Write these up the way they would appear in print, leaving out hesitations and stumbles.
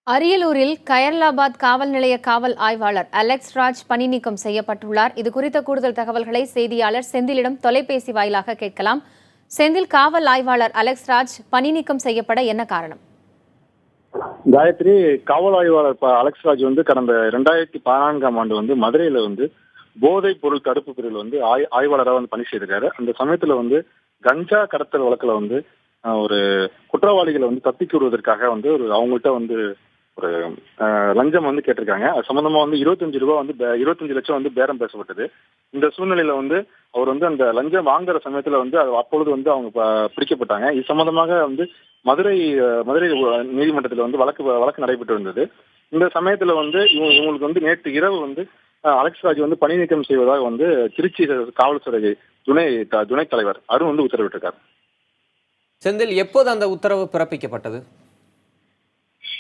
அரியலூரில் கயர்லாபாத் காவல் நிலைய காவல் ஆய்வாளர் அலெக்ஸ் ராஜ் பணி நீக்கம் செய்யப்பட்டுள்ளார். இதுகுறித்த கூடுதல் தகவல்களை செய்தியாளர் செந்திலிடம் தொலைபேசி வாயிலாக கேட்கலாம். செந்தில், காவல் ஆய்வாளர் அலெக்ஸ் ராஜ் பணி நீக்கம் செய்யப்பட என்ன காரணம்? காயத்ரி, காவல் ஆய்வாளர் அலெக்ஸ் ராஜ் கடந்த 2014ஆம் ஆண்டு மதுரையில போதைப் பொருள் தடுப்பு பிரிவில் ஆய்வாளராக பணி செய்திருக்காரு. அந்த சமயத்துல கஞ்சா கடத்தல் வழக்குல ஒரு குற்றவாளிகளை தப்பிக்கு விடுவதற்காக அவங்கள்ட்ட ஒரு லஞ்சம் கேட்டிருக்காங்க. அது சம்பந்தமா 25 ரூபாய் 25 லட்சம் பேரம் பேசப்பட்டது. இந்த சூழ்நிலையில அவர் அந்த லஞ்சம் வாங்குற சமயத்துல அப்பொழுது அவங்க பிடிக்கப்பட்டாங்க. இது சம்பந்தமாக மதுரை மதுரை நீதிமன்றத்தில் வழக்கு நடைபெற்று இருந்தது. இந்த சமயத்துல இவங்களுக்கு நேற்று இரவு அலெக்ஸ் ராஜ் பணி நீக்கம் செய்வதாக திருச்சி காவல்துறை துணை தலைவர் அருண் உத்தரவிட்டிருக்கார். செந்தில், எப்போது அந்த உத்தரவு பிறப்பிக்கப்பட்டது?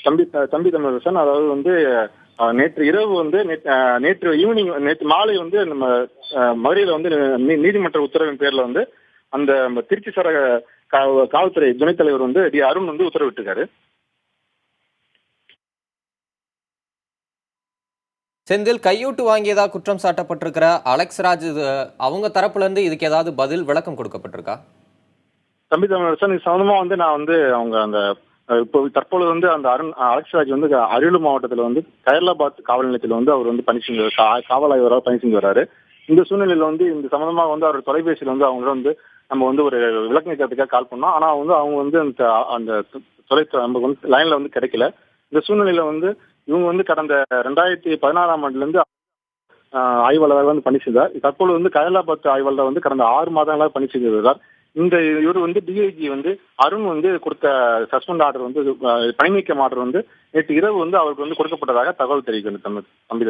தம்பி தமிழரசன், அதாவது நேற்று இரவு நேற்று ஈவினிங் நேற்று மாலை நம்ம மதுரையில நீதிமன்ற உத்தரவின் பேர்ல அந்த திருச்சி சரக காவல்துறை துணைத் தலைவர் டி அருண் உத்தரவிட்டிருக்காரு. செந்தில், கையூட்டு வாங்கியதா குற்றம் சாட்டப்பட்டிருக்கிற அலெக்ஸ் ராஜ் அவங்க தரப்புல இருந்து இதுக்கு ஏதாவது பதில் விளக்கம் கொடுக்கப்பட்டிருக்கா? தம்பி தமிழரசன், இது சம்பந்தமா நான் அவங்க அந்த இப்போ தற்பொழுது அந்த அலெக்ஸ் ராஜ் அரியலூர் மாவட்டத்தில் கயர்லாபாத் காவல் நிலையத்தில் அவர் பணி செஞ்சு காவல் ஆய்வராக பணி செஞ்சு வர்றாரு. இந்த சூழ்நிலையில இந்த சம்பந்தமா அவர் தொலைபேசியில் அவங்க நம்ம ஒரு விளக்கம் கேட்கறதுக்காக கால் பண்ணோம். ஆனா அவங்க அந்த நமக்கு லைன்ல கிடைக்கல. இந்த சூழ்நிலையில இவங்க கடந்த 2016ஆம் ஆண்டுல இருந்து ஆய்வாளராக பணி செய்தார். தற்போது கயர்லாபாத் ஆய்வாளர் கடந்த 6 மாதங்களாக பணி செய்து வருகிறார். இவர் டிஐஜி அருண் கொடுத்த சஸ்பெண்ட் ஆர்டர் பணி நீக்கம் ஆர்டர் நேற்று இரவு அவருக்கு கொடுக்கப்பட்டதாக தகவல் தெரிவிக்கிறது. தம்பி.